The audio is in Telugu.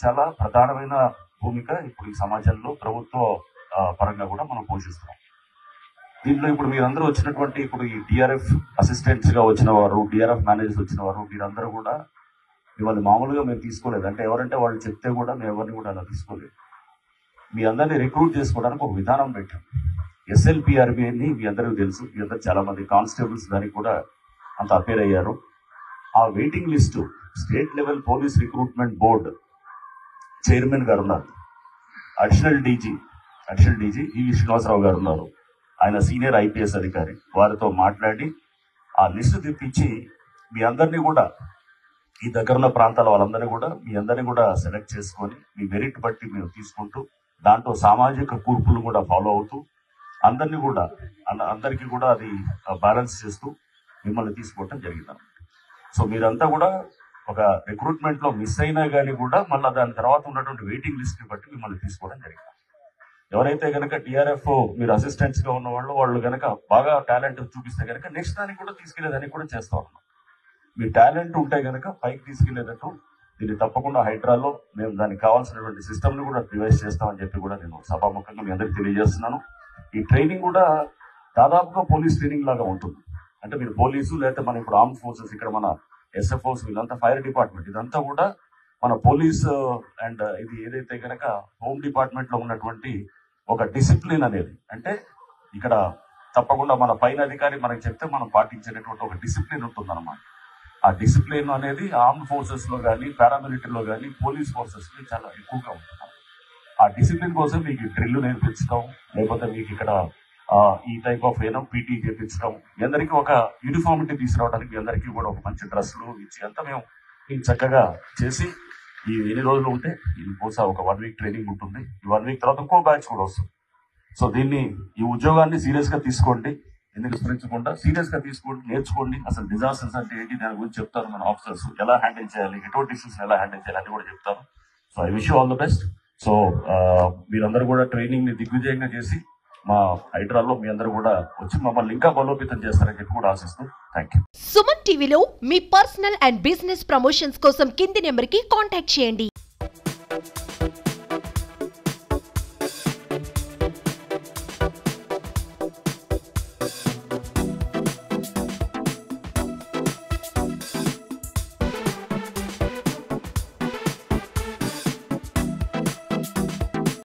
చాలా ప్రధానమైన భూమిక ఇప్పుడు ఈ సమాజంలో ప్రభుత్వ పరంగా కూడా మనం పోషిస్తున్నాం. దీంట్లో ఇప్పుడు మీరందరూ వచ్చినటువంటి ఇప్పుడు ఈ డిఆర్ఎఫ్ అసిస్టెంట్స్ గా వచ్చిన వారు, డిఆర్ఎఫ్ మేనేజర్స్ వచ్చిన వారు, మీరందరూ కూడా మిమ్మల్ని మామూలుగా మేము తీసుకోలేదు. అంటే ఎవరంటే వాళ్ళు చెప్తే కూడా మేము ఎవరిని కూడా అలా తీసుకోలేదు. మీ అందరినీ రిక్రూట్ చేసుకోవడానికి ఒక విధానం పెట్టాం. SLPRB అని మీ అందరికీ తెలుసు. మీ అందరు చాలా మంది కానిస్టేబుల్స్ దానికి కూడా అంత అపేర్ అయ్యారు. ఆ waiting list state level police recruitment board chairman గారు ఉన్నారు, అడిషనల్ డీజీ ఈవి శ్రీనివాసరావు గారు ఉన్నారు, ఆయన సీనియర్ IPS అధికారి. వారితో మాట్లాడి ఆ లిస్టు తెప్పించి మీ అందరినీ కూడా ఈ దగ్గరున్న ప్రాంతాల వాళ్ళందరినీ కూడా మీ అందరినీ కూడా సెలెక్ట్ చేసుకొని మీ మెరిట్ బట్టి మేము తీసుకుంటూ దాంట్లో సామాజిక కూర్పులు కూడా ఫాలో అవుతూ అందరికీ కూడా అది బ్యాలెన్స్ చేస్తూ మిమ్మల్ని తీసుకోవటం జరిగింది. సో మీరంతా కూడా ఒక రిక్రూట్మెంట్ లో మిస్ అయినా కానీ కూడా మళ్ళీ దాని తర్వాత ఉన్నటువంటి వెయిటింగ్ లిస్ట్ ని బట్టి మిమ్మల్ని తీసుకోవడం జరిగింది. ఎవరైతే కనుక డిఆర్ఎఫ్ మీరు అసిస్టెంట్స్ గా ఉన్న వాళ్ళు కనుక బాగా టాలెంట్ చూపిస్తే కనుక నెక్స్ట్ దానికి కూడా తీసుకెళ్లేదానికి కూడా చేస్తా ఉన్నాం. మీ టాలెంట్ ఉంటే కనుక పైకి తీసుకెళ్లేటట్టు దీన్ని తప్పకుండా హైడ్రాలో మేము దానికి కావాల్సినటువంటి సిస్టమ్ ని కూడా డివైస్ చేస్తామని చెప్పి కూడా నేను సభాముఖంగా మీ అందరికీ తెలియజేస్తున్నాను. ఈ ట్రైనింగ్ కూడా దాదాపుగా పోలీస్ ట్రైనింగ్ లాగా ఉంటుంది. అంటే మీరు పోలీసు లేకపోతే మన ఇప్పుడు ఆర్మ్ ఫోర్సెస్, ఇక్కడ మన SFOs, వీళ్ళంతా ఫైర్ డిపార్ట్మెంట్, ఇదంతా కూడా మన పోలీస్ అండ్ ఇది ఏదైతే కనుక హోమ్ డిపార్ట్మెంట్ లో ఉన్నటువంటి ఒక డిసిప్లిన్ అనేది, అంటే ఇక్కడ తప్పకుండా మన పైన అధికారి మనకి చెప్తే మనం పాటించేటటువంటి ఒక డిసిప్లిన్ ఉంటుందన్నమాట. ఆ డిసిప్లిన్ అనేది ఆర్మ్ ఫోర్సెస్ లో కానీ, పారామిలిటరీలో కానీ, పోలీస్ ఫోర్సెస్ లో చాలా ఎక్కువగా ఉంటుంది. ఆ డిసిప్లిన్ కోసం మీకు డ్రిల్ నేర్పించడం, లేకపోతే మీకు ఇక్కడ ఈ టైప్ ఆఫ్ PT చేపించడం, మీ అందరికీ ఒక యూనిఫార్మిటీ తీసుకురావడానికి మీ అందరికీ కూడా ఒక మంచి డ్రెస్సులు ఇచ్చి అంతా మేము చక్కగా చేసి ఈ ఎన్ని రోజులు ఉంటే ఇది బహుశా ఒక 1 వీక్ ట్రైనింగ్ ఉంటుంది. ఈ 1 వీక్ తర్వాత ఇంకో బ్యాచ్ కూడా వస్తుంది. సో ఈ ఉద్యోగాన్ని సీరియస్ గా తీసుకోండి, ఎందుకు విస్మరించకుండా సీరియస్ గా తీసుకోండి, నేర్చుకోండి. అసలు డిజాస్టర్స్ అంటే ఏంటి దాని గురించి చెప్తారు మన ఆఫీసర్స్, ఎలా హ్యాండిల్ చేయాలి, ఎటువంటి ఇష్యూస్ ఎలా హ్యాండిల్ చేయాలి అని కూడా చెప్తారు. So I wish you all the best. So మీరందరూ కూడా ట్రైనింగ్ ని దిగ్విజయంగా చేసి మా హైడ్రాలో మీ అందరూ కూడా వచ్చి మమ్మల్ని ఇంకా బలోపేతం చేస్తారని చెప్పి కూడా ఆశిస్తూ థ్యాంక్ యూ. సుమన్ టీవీలో మీ పర్సనల్ అండ్ బిజినెస్ ప్రమోషన్స్ కోసం కింది నెంబర్ కి కాంటాక్ట్ చేయండి.